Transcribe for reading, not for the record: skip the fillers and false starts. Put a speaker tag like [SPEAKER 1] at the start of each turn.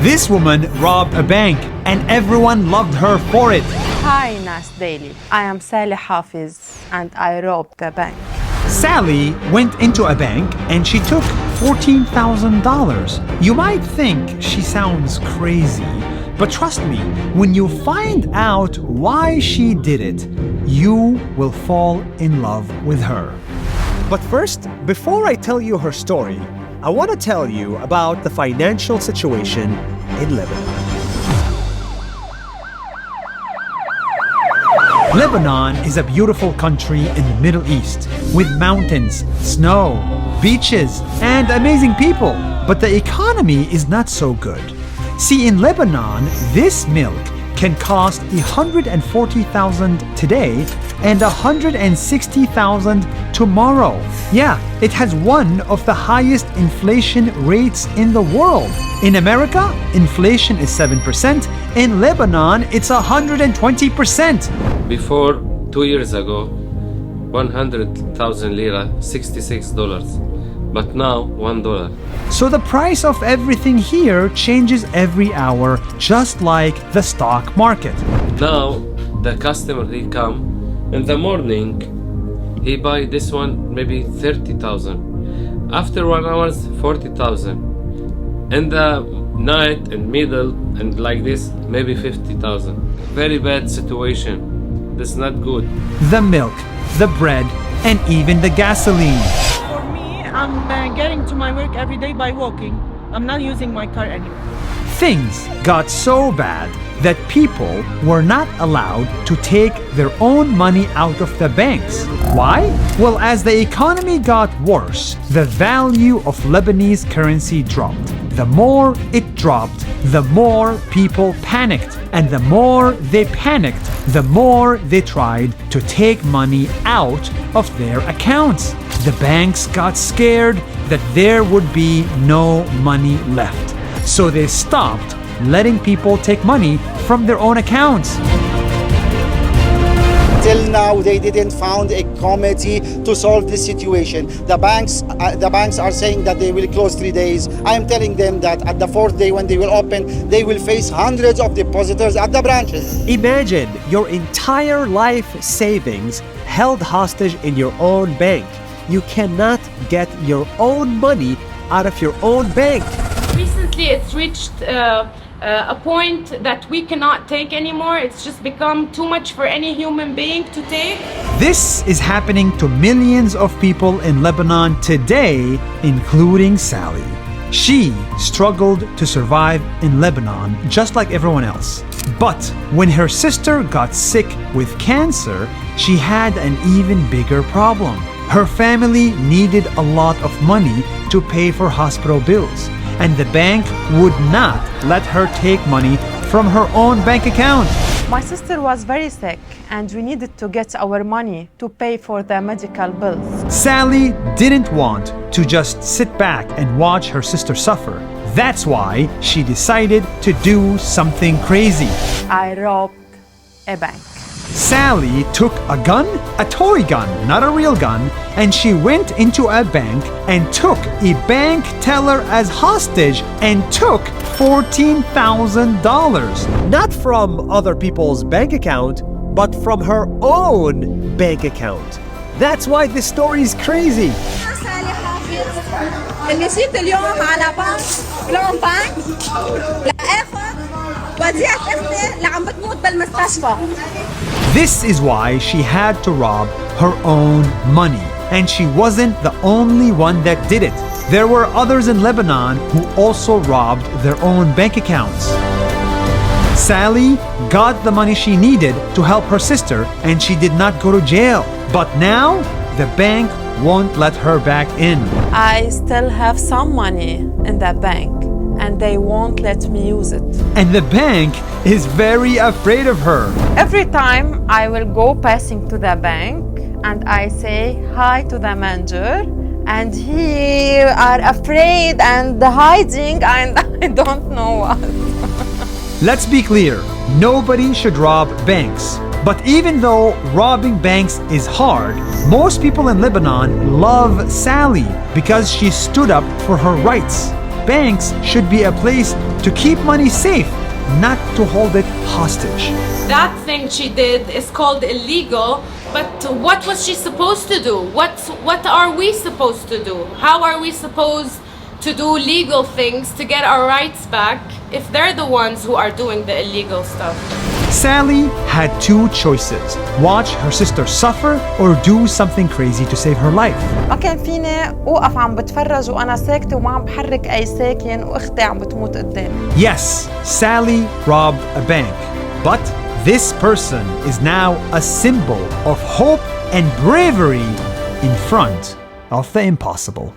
[SPEAKER 1] This woman robbed a bank and everyone loved her for it.
[SPEAKER 2] Hi, Nas Daily. I am Saleh Hafiz and I robbed the bank.
[SPEAKER 1] Sally went into a bank and she took $14,000. You might think she sounds crazy, but trust me, when you find out why she did it, you will fall in love with her.
[SPEAKER 3] But first, before I tell you her story, I want to tell you about the financial situation in Lebanon.
[SPEAKER 1] Lebanon is a beautiful country in the Middle East with mountains, snow, beaches, and amazing people. But the economy is not so good. See, in Lebanon, this milk can cost $140,000 today and $160,000 tomorrow. Yeah, it has one of the highest inflation rates in the world. In America, inflation is 7%. In Lebanon, it's 120%.
[SPEAKER 4] Before 2 years ago, 100,000 lira, $66. But now, $1.
[SPEAKER 1] So the price of everything here changes every hour, just like the stock market.
[SPEAKER 4] Now, the customer, he come in the morning, he buy this one maybe 30,000. After 1 hour, 40,000. In the night and middle and like this, maybe 50,000. Very bad situation. That's not good.
[SPEAKER 1] The milk, the bread, and even the gasoline.
[SPEAKER 5] I'm getting to my work every day by walking. I'm not using my car anymore.
[SPEAKER 1] Things got so bad that people were not allowed to take their own money out of the banks. Why? Well, as the economy got worse, the value of Lebanese currency dropped. The more it dropped, the more people panicked. And the more they panicked, the more they tried to take money out of their accounts. The banks got scared that there would be no money left. So they stopped letting people take money from their own accounts.
[SPEAKER 6] Till now, they didn't found a committee to solve this situation. The banks are saying that they will close 3 days. I am telling them that at the 4th day when they will open, they will face hundreds of depositors at the branches.
[SPEAKER 3] Imagine your entire life savings held hostage in your own bank. You cannot get your own money out of your own bank.
[SPEAKER 7] Recently, it's reached a point that we cannot take anymore. It's just become too much for any human being to take.
[SPEAKER 1] This is happening to millions of people in Lebanon today, including Sally. She struggled to survive in Lebanon just like everyone else. But when her sister got sick with cancer, she had an even bigger problem. Her family needed a lot of money to pay for hospital bills, and the bank would not let her take money from her own bank account.
[SPEAKER 2] My sister was very sick and we needed to get our money to pay for the medical bills.
[SPEAKER 1] Sally didn't want to just sit back and watch her sister suffer. That's why she decided to do something crazy.
[SPEAKER 2] I robbed a bank.
[SPEAKER 1] Sally took a gun, a toy gun, not a real gun, and she went into a bank and took a bank teller as hostage and took $14,000.
[SPEAKER 3] Not from other people's bank account, but from her own bank account. That's why this story is crazy.
[SPEAKER 1] This is why she had to rob her own money. And she wasn't the only one that did it. There were others in Lebanon who also robbed their own bank accounts. Sally got the money she needed to help her sister and she did not go to jail. But now the bank won't let her back in.
[SPEAKER 2] I still have some money in the bank and they won't let me use it.
[SPEAKER 1] And the bank is very afraid of her.
[SPEAKER 2] Every time I will go passing to the bank and I say hi to the manager and he are afraid and hiding and I don't know what.
[SPEAKER 1] Let's be clear, nobody should rob banks. But even though robbing banks is hard, most people in Lebanon love Sally because she stood up for her rights. banks should be a place to keep money safe, not to hold it hostage.
[SPEAKER 7] That thing she did is called illegal, but what was she supposed to do? What are we supposed to do? How are we supposed to do legal things to get our rights back if they're the ones who are doing the illegal stuff?
[SPEAKER 1] Sally had two choices: watch her sister suffer or do something crazy to save her life.
[SPEAKER 2] ما كان فيني اوقف عم بتفرج وانا ساكته وما عم بحرك اي ساكن واختي عم بتموت قدامي.
[SPEAKER 1] Yes, Sally robbed a bank, but this person is now a symbol of hope and bravery in front of the impossible.